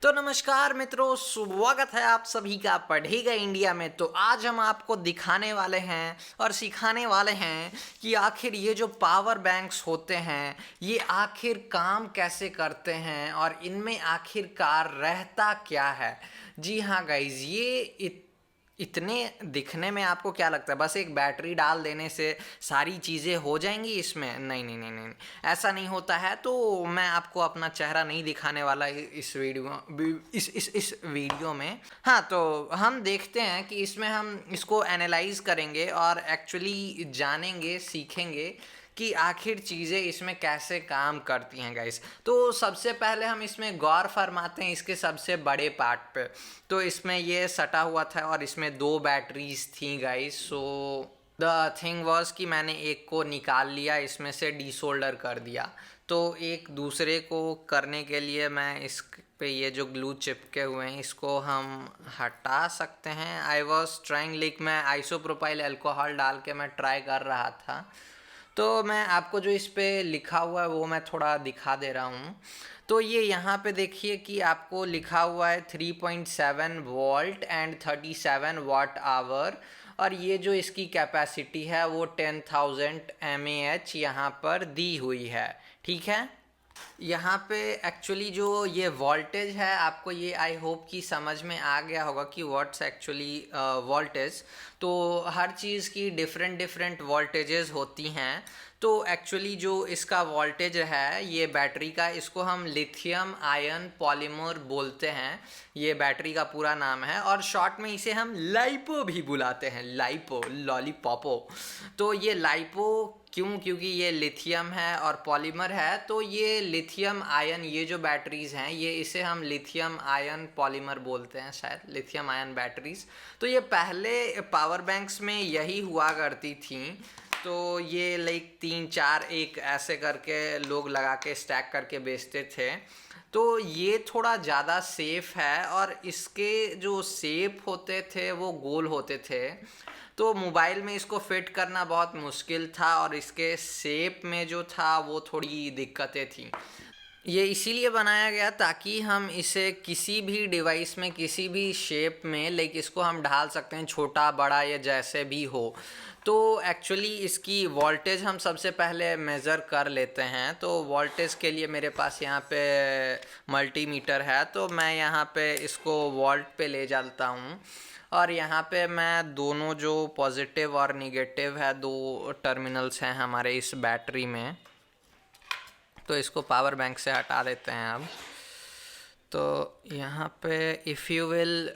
तो नमस्कार मित्रों, स्वागत है आप सभी का पढ़ेगा इंडिया में। तो आज हम आपको दिखाने वाले हैं और सिखाने वाले हैं कि आखिर ये जो पावर बैंक्स होते हैं ये आखिर काम कैसे करते हैं और इनमें आखिरकार रहता क्या है। जी हाँ गाइज, ये इतने दिखने में आपको क्या लगता है बस एक बैटरी डाल देने से सारी चीज़ें हो जाएंगी इसमें? नहीं नहीं नहीं नहीं, ऐसा नहीं होता है। तो मैं आपको अपना चेहरा नहीं दिखाने वाला इस वीडियो इस वीडियो में। हाँ, तो हम देखते हैं कि इसमें हम इसको एनालाइज करेंगे और एक्चुअली जानेंगे, सीखेंगे कि आखिर चीज़ें इसमें कैसे काम करती हैं गाइस। तो सबसे पहले हम इसमें गौर फरमाते हैं इसके सबसे बड़े पार्ट पे। तो इसमें ये सटा हुआ था और इसमें दो बैटरीज थी guys. So the thing was कि मैंने एक को निकाल लिया, इसमें से डिसोल्डर कर दिया। तो एक दूसरे को करने के लिए मैं इस पे ये जो ग्लू चिपके हुए हैं इसको हम हटा सकते हैं। आई वॉज ट्राइंग, लाइक मैं आइसोप्रोपाइल अल्कोहल डाल के मैं ट्राई कर रहा था। तो मैं आपको जो इस पे लिखा हुआ है वो मैं थोड़ा दिखा दे रहा हूँ। तो ये यहाँ पे देखिए कि आपको लिखा हुआ है 3.7 वोल्ट एंड 37 वाट आवर, और ये जो इसकी कैपेसिटी है वो 10,000 mAh यहाँ पर दी हुई है। ठीक है, यहाँ पे एक्चुअली जो ये वोल्टेज है आपको ये आई होप कि समझ में आ गया होगा कि व्हाट्स एक्चुअली वोल्टेज। तो हर चीज़ की डिफरेंट डिफरेंट वोल्टेजेस होती हैं। तो एक्चुअली जो इसका वोल्टेज है ये बैटरी का, इसको हम लिथियम आयन पॉलीमर बोलते हैं। ये बैटरी का पूरा नाम है और शॉर्ट में इसे हम लाइपो भी बुलाते हैं, लाइपो, लॉलीपॉपो। तो ये लाइपो क्यों? क्योंकि ये लिथियम है और पॉलीमर है। तो ये लिथियम आयन, ये जो बैटरीज हैं ये इसे हम लिथियम आयन पॉलीमर बोलते हैं, शायद लिथियम आयन बैटरीज। तो ये पहले पावर बैंक्स में यही हुआ करती थी। तो ये लाइक 3-4 एक ऐसे करके लोग लगा के स्टैक करके बेचते थे। तो ये थोड़ा ज़्यादा सेफ है और इसके जो शेप होते थे वो गोल होते थे। तो मोबाइल में इसको फिट करना बहुत मुश्किल था और इसके शेप में जो था वो थोड़ी दिक्कतें थी। ये इसीलिए बनाया गया ताकि हम इसे किसी भी डिवाइस में किसी भी शेप में, लाइक इसको हम ढाल सकते हैं, छोटा बड़ा या जैसे भी हो। तो एक्चुअली इसकी वोल्टेज हम सबसे पहले मेज़र कर लेते हैं। तो वोल्टेज के लिए मेरे पास यहाँ पे मल्टीमीटर है, तो मैं यहाँ पे इसको वोल्ट पे ले जाता हूँ और यहाँ पे मैं दोनों जो पॉजिटिव और निगेटिव है, दो टर्मिनल्स हैं हमारे इस बैटरी में, तो इसको पावर बैंक से हटा देते हैं अब। तो यहाँ पे इफ़ यू विल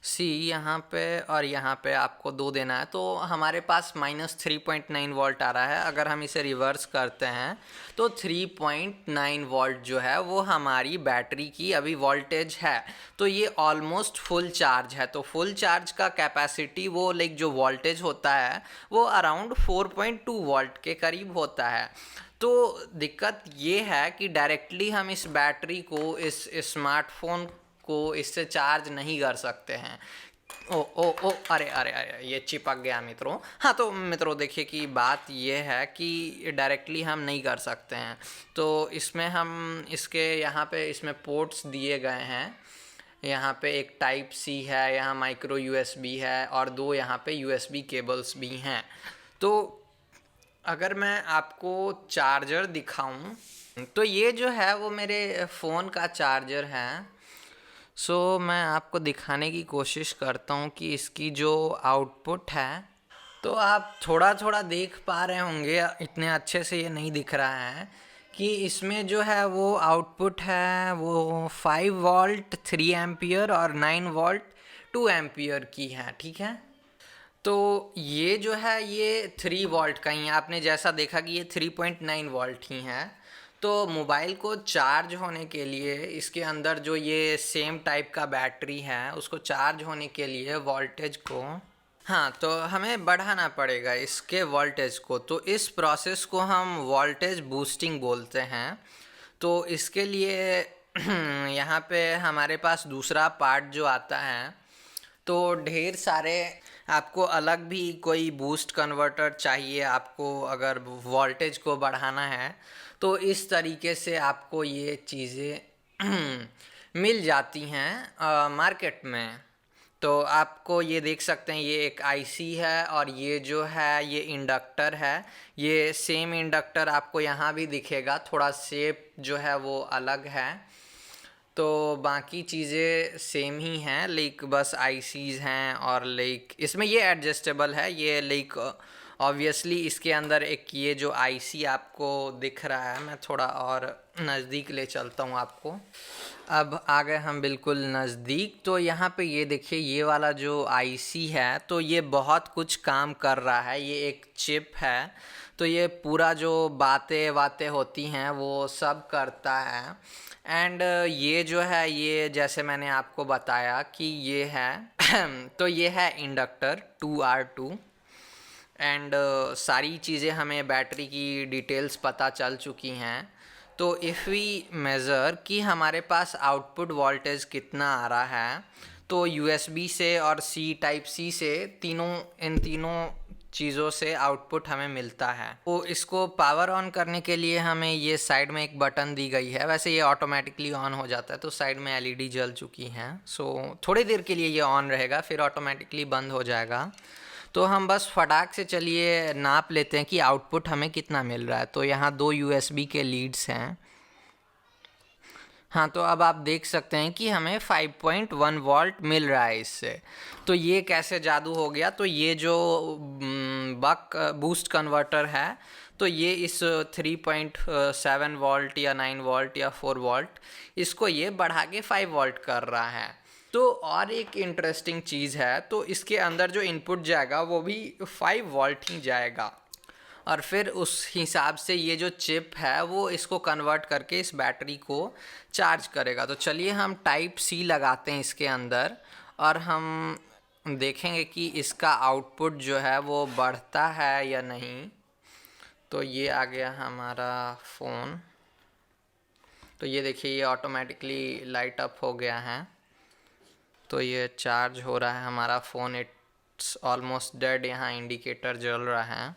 सी, यहाँ पे और यहाँ पे आपको दो देना है। तो हमारे पास -3.9 वोल्ट आ रहा है। अगर हम इसे रिवर्स करते हैं तो 3.9 वोल्ट जो है वो हमारी बैटरी की अभी वोल्टेज है। तो ये ऑलमोस्ट फुल चार्ज है। तो फुल चार्ज का कैपेसिटी वो लाइक जो वोल्टेज होता है वो अराउंड 4.2 वोल्ट के करीब होता है। तो दिक्कत ये है कि डायरेक्टली हम इस बैटरी को, इस स्मार्टफोन को इससे चार्ज नहीं कर सकते हैं। ओ ओ ओ, अरे अरे अरे, ये चिपक गया मित्रों। हाँ, तो मित्रों देखिए कि बात ये है कि डायरेक्टली हम नहीं कर सकते हैं। तो इसमें हम इसके यहाँ पे इसमें पोर्ट्स दिए गए हैं। यहाँ पे एक टाइप सी है, यहाँ माइक्रो यूएसबी है और दो यहाँ पे यूएसबी केबल्स भी हैं। तो अगर मैं आपको चार्जर दिखाऊं तो ये जो है वो मेरे फ़ोन का चार्जर है। मैं आपको दिखाने की कोशिश करता हूँ कि इसकी जो आउटपुट है, तो आप थोड़ा थोड़ा देख पा रहे होंगे, इतने अच्छे से ये नहीं दिख रहा है कि इसमें जो है वो आउटपुट है वो 5 वोल्ट 3 एम्पियर और 9 वोल्ट 2 एम्पियर की है। ठीक है, तो ये जो है ये 3 वोल्ट का ही है। आपने जैसा देखा कि ये 3.9 वोल्ट ही है। तो मोबाइल को चार्ज होने के लिए इसके अंदर जो ये सेम टाइप का बैटरी है उसको चार्ज होने के लिए वोल्टेज को, हाँ, तो हमें बढ़ाना पड़ेगा इसके वोल्टेज को। तो इस प्रोसेस को हम वोल्टेज बूस्टिंग बोलते हैं। तो इसके लिए यहाँ पे हमारे पास दूसरा पार्ट जो आता है, तो ढेर सारे आपको अलग भी कोई बूस्ट कन्वर्टर चाहिए, आपको अगर वोल्टेज को बढ़ाना है तो इस तरीके से आपको ये चीज़ें मिल जाती हैं मार्केट में। तो आपको ये देख सकते हैं, ये एक आईसी है और ये जो है ये इंडक्टर है। ये सेम इंडक्टर आपको यहाँ भी दिखेगा, थोड़ा शेप जो है वो अलग है। तो बाकी चीज़ें सेम ही हैं, लाइक बस आईसीज हैं और लाइक इसमें ये एडजस्टेबल है। ये लाइक ऑब्वियसली इसके अंदर एक ये जो आईसी आपको दिख रहा है, मैं थोड़ा और नज़दीक ले चलता हूँ आपको। अब आ गए हम बिल्कुल नज़दीक। तो यहाँ पे ये देखिए, ये वाला जो आईसी है तो ये बहुत कुछ काम कर रहा है। ये एक चिप है, तो ये पूरा जो बातें होती हैं वो सब करता है। एंड ये जो है, ये जैसे मैंने आपको बताया कि ये है तो ये है इंडक्टर 2R2। एंड सारी चीज़ें हमें बैटरी की डिटेल्स पता चल चुकी हैं। तो इफ़ वी मेज़र कि हमारे पास आउटपुट वोल्टेज कितना आ रहा है, तो यूएसबी से और टाइप सी से इन तीनों चीज़ों से आउटपुट हमें मिलता है। तो इसको पावर ऑन करने के लिए हमें ये साइड में एक बटन दी गई है। वैसे ये ऑटोमेटिकली ऑन हो जाता है, तो साइड में एलईडी जल चुकी हैं। सो थोड़ी देर के लिए ये ऑन रहेगा, फिर ऑटोमेटिकली बंद हो जाएगा। तो हम बस फटाक से चलिए नाप लेते हैं कि आउटपुट हमें कितना मिल रहा है। तो यहाँ 2 यूएसबी के लीड्स हैं। हाँ, तो अब आप देख सकते हैं कि हमें 5.1 वोल्ट मिल रहा है इससे। तो ये कैसे जादू हो गया? तो ये जो बक बूस्ट कन्वर्टर है, तो ये इस 3.7 वोल्ट या 9 वोल्ट या 4 वोल्ट इसको ये बढ़ा के 5 वोल्ट कर रहा है। तो और एक इंटरेस्टिंग चीज़ है, तो इसके अंदर जो इनपुट जाएगा वो भी 5 वोल्ट ही जाएगा, और फिर उस हिसाब से ये जो चिप है वो इसको कन्वर्ट करके इस बैटरी को चार्ज करेगा। तो चलिए हम टाइप सी लगाते हैं इसके अंदर और हम देखेंगे कि इसका आउटपुट जो है वो बढ़ता है या नहीं। तो ये आ गया हमारा फ़ोन। तो ये देखिए, ये ऑटोमेटिकली लाइट अप हो गया है। तो ये चार्ज हो रहा है हमारा फ़ोन। इट्स ऑलमोस्ट डेड, यहाँ इंडिकेटर जल रहा है।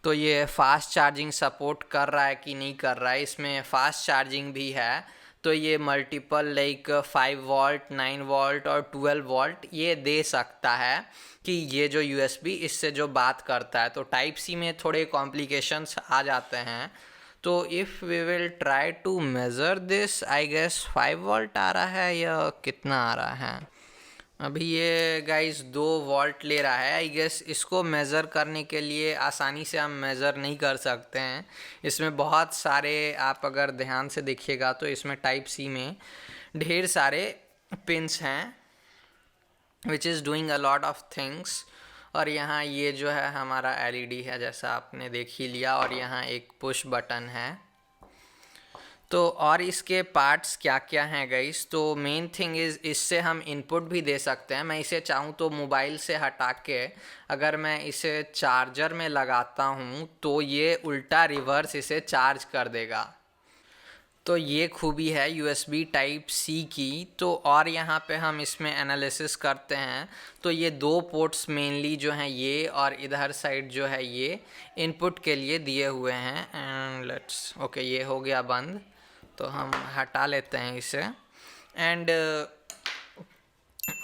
तो ये फास्ट चार्जिंग सपोर्ट कर रहा है कि नहीं कर रहा है, इसमें फास्ट चार्जिंग भी है। तो ये मल्टीपल लाइक 5 वोल्ट, 9 वोल्ट और 12 वोल्ट ये दे सकता है कि ये जो यूएसबी इससे जो बात करता है। तो टाइप सी में थोड़े कॉम्प्लिकेशंस आ जाते हैं। तो if we will try to measure this, I guess 5 volt आ रहा है या कितना आ रहा है। अभी ये गाइस 2 वोल्ट ले रहा है। आई गेस इसको मेज़र करने के लिए आसानी से हम मेज़र नहीं कर सकते हैं। इसमें बहुत सारे, आप अगर ध्यान से देखिएगा तो इसमें टाइप सी में ढेर सारे पिंस हैं which is doing a lot of things. और यहाँ ये जो है हमारा एलईडी है, जैसा आपने देख ही लिया, और यहाँ एक पुश बटन है। तो और इसके पार्ट्स क्या क्या हैं गाइस? तो मेन थिंग इज़ इससे हम इनपुट भी दे सकते हैं। मैं इसे चाहूँ तो मोबाइल से हटा के अगर मैं इसे चार्जर में लगाता हूँ तो ये उल्टा रिवर्स इसे चार्ज कर देगा। तो ये खूबी है यूएसबी टाइप सी की। तो और यहाँ पे हम इसमें एनालिसिस करते हैं, तो ये 2 पोर्ट्स मेनली जो हैं ये, और इधर साइड जो है ये इनपुट के लिए दिए हुए हैं। एंड लेट्स ओके, ये हो गया बंद, तो हम हटा लेते हैं इसे। एंड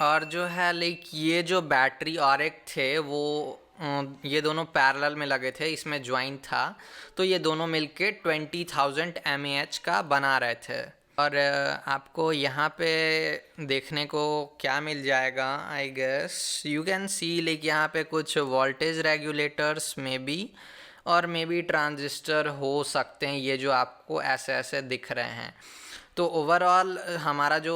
और जो है लाइक ये जो बैटरी और एक थे वो ये दोनों पैरेलल में लगे थे, इसमें ज्वाइन था। तो ये दोनों मिलके 20,000 mAh का बना रहे थे। और आपको यहाँ पे देखने को क्या मिल जाएगा? I guess you can see like यहाँ पे कुछ वोल्टेज रेगुलेटर्स में भी, और मे बी ट्रांजिस्टर हो सकते हैं, ये जो आपको ऐसे ऐसे दिख रहे हैं। तो ओवरऑल हमारा जो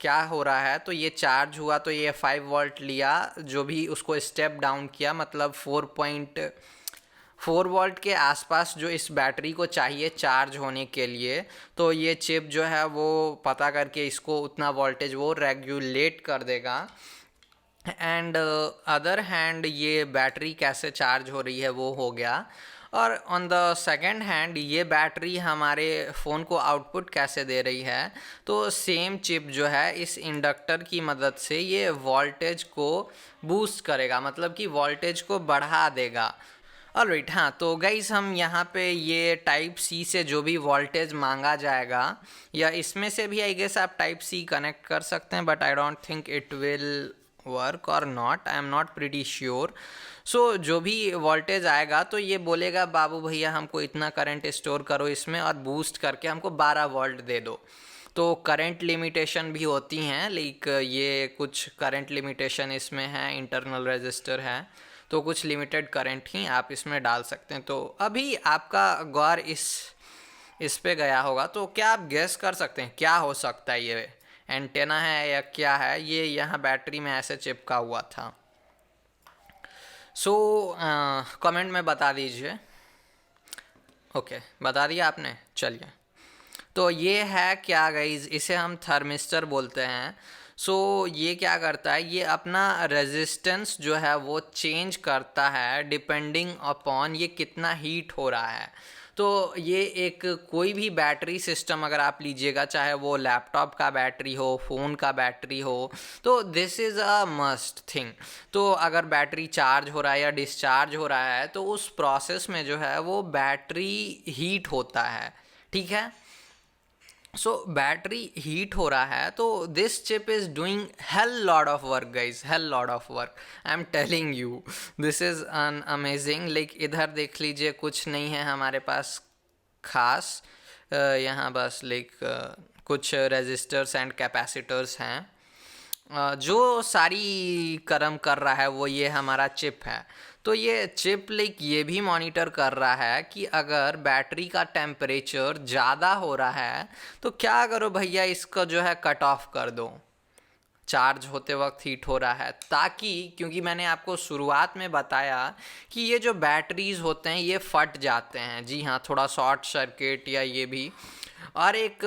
क्या हो रहा है, तो ये चार्ज हुआ तो ये 5 वोल्ट लिया, जो भी उसको स्टेप डाउन किया, मतलब 4 वोल्ट के आसपास जो इस बैटरी को चाहिए चार्ज होने के लिए। तो ये चिप जो है वो पता करके इसको उतना वोल्टेज वो रेगुलेट कर देगा। एंड अदर हैंड ये बैटरी कैसे चार्ज हो रही है वो हो गया। और ऑन द सेकेंड हैंड ये बैटरी हमारे फ़ोन को आउटपुट कैसे दे रही है, तो सेम चिप जो है इस इंडक्टर की मदद से ये वोल्टेज को बूस्ट करेगा, मतलब कि वोल्टेज को बढ़ा देगा। ऑलराइट, हाँ, तो गाइस हम यहाँ पे ये टाइप सी से जो भी वोल्टेज मांगा जाएगा, या इसमें से भी आई गेस आप टाइप सी कनेक्ट कर सकते हैं, but I don't think it will work और not, I am not pretty sure. So जो भी वोल्टेज आएगा तो ये बोलेगा बाबू भैया हमको इतना करंट स्टोर करो इसमें और बूस्ट करके हमको 12 वोल्ट दे दो। तो करंट लिमिटेशन भी होती हैं, लाइक ये कुछ करंट लिमिटेशन इसमें है, इंटरनल रेजिस्टर है, तो कुछ लिमिटेड करंट ही आप इसमें डाल सकते हैं। तो अभी आपका गौर इस पे गया होगा, तो क्या आप गेस कर सकते हैं क्या हो सकता है? ये एंटेना है या क्या है? ये यहाँ बैटरी में ऐसे चिपका हुआ था। सो कमेंट में बता दीजिए। ओके, बता दिया आपने, चलिए। तो ये है क्या गाइज, इसे हम थर्मिस्टर बोलते हैं। सो ये क्या करता है, ये अपना रेजिस्टेंस जो है वो चेंज करता है डिपेंडिंग अपॉन ये कितना हीट हो रहा है। तो ये एक कोई भी बैटरी सिस्टम अगर आप लीजिएगा, चाहे वो लैपटॉप का बैटरी हो, फ़ोन का बैटरी हो, तो this is a must thing. तो अगर बैटरी चार्ज हो रहा है या डिस्चार्ज हो रहा है तो उस प्रोसेस में जो है वो बैटरी हीट होता है, ठीक है। सो बैटरी हीट हो रहा है, तो this chip is doing hell lot of work guys, hell lot of work, I am telling you, this is an amazing. Like इधर देख लीजिए, कुछ नहीं है हमारे पास खास, यहाँ बस लाइक कुछ रेजिस्टर्स एंड कैपेसिटर्स हैं। जो सारी कर्म कर रहा है वो ये हमारा चिप है। तो ये चिप लाइक ये भी मॉनिटर कर रहा है कि अगर बैटरी का टेम्परेचर ज़्यादा हो रहा है तो क्या करो भैया, इसको जो है कट ऑफ कर दो, चार्ज होते वक्त हीट हो रहा है, ताकि क्योंकि मैंने आपको शुरुआत में बताया कि ये जो बैटरीज होते हैं ये फट जाते हैं, जी हाँ, थोड़ा शॉर्ट सर्किट या ये भी। और एक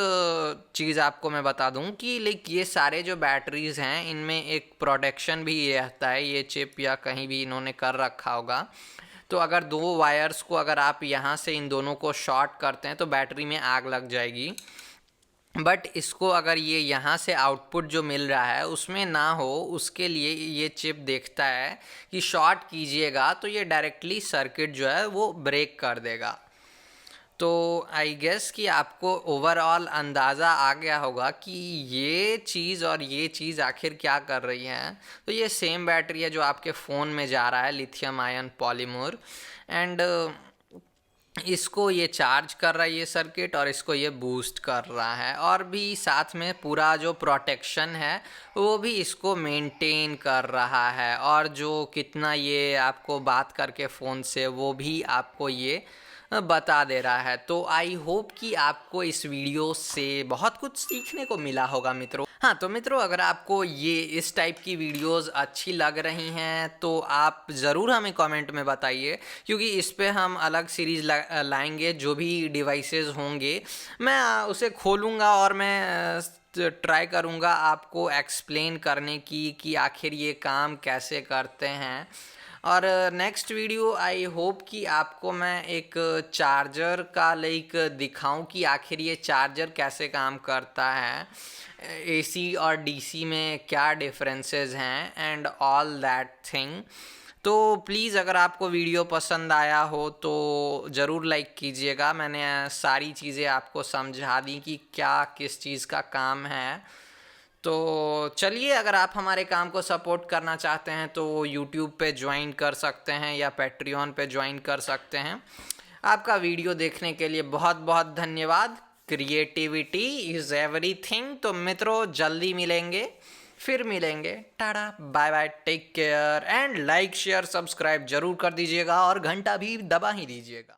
चीज़ आपको मैं बता दूं कि लाइक ये सारे जो बैटरीज हैं इनमें एक प्रोटेक्शन भी रहता है, ये चिप या कहीं भी इन्होंने कर रखा होगा। तो अगर दो वायर्स को अगर आप यहाँ से इन दोनों को शॉर्ट करते हैं तो बैटरी में आग लग जाएगी। बट इसको अगर ये यहाँ से आउटपुट जो मिल रहा है उसमें ना हो, उसके लिए ये चिप देखता है कि शॉर्ट कीजिएगा तो ये डायरेक्टली सर्किट जो है वो ब्रेक कर देगा। तो आई गेस कि आपको ओवरऑल अंदाज़ा आ गया होगा कि ये चीज़ और ये चीज़ आखिर क्या कर रही है। तो ये सेम बैटरी है जो आपके फ़ोन में जा रहा है, लिथियम आयन पॉलीमर, एंड इसको ये चार्ज कर रहा है ये सर्किट, और इसको ये बूस्ट कर रहा है, और भी साथ में पूरा जो प्रोटेक्शन है वो भी इसको मेंटेन कर रहा है, और जो कितना ये आपको बात करके फ़ोन से वो भी आपको ये बता दे रहा है। तो आई होप कि आपको इस वीडियो से बहुत कुछ सीखने को मिला होगा मित्रों। हाँ, तो मित्रों अगर आपको ये इस टाइप की वीडियोस अच्छी लग रही हैं तो आप ज़रूर हमें कमेंट में बताइए, क्योंकि इस पे हम अलग सीरीज़ लाएंगे। जो भी डिवाइसेस होंगे मैं उसे खोलूँगा और मैं ट्राई करूँगा आपको एक्सप्लेन करने की कि आखिर ये काम कैसे करते हैं। और नेक्स्ट वीडियो आई होप कि आपको मैं एक चार्जर का लाइक दिखाऊं कि आखिर ये चार्जर कैसे काम करता है, एसी और डीसी में क्या डिफरेंसेस हैं, एंड ऑल दैट थिंग। तो प्लीज़ अगर आपको वीडियो पसंद आया हो तो ज़रूर लाइक कीजिएगा। मैंने सारी चीज़ें आपको समझा दी कि क्या किस चीज़ का काम है। तो चलिए, अगर आप हमारे काम को सपोर्ट करना चाहते हैं तो यूट्यूब पे ज्वाइन कर सकते हैं या पैट्रियन पे ज्वाइन कर सकते हैं। आपका वीडियो देखने के लिए बहुत बहुत धन्यवाद। Creativity is everything. तो मित्रों जल्दी मिलेंगे, फिर मिलेंगे, tata bye bye, take care, and like share subscribe जरूर कर दीजिएगा और घंटा भी दबा ही दीजिएगा।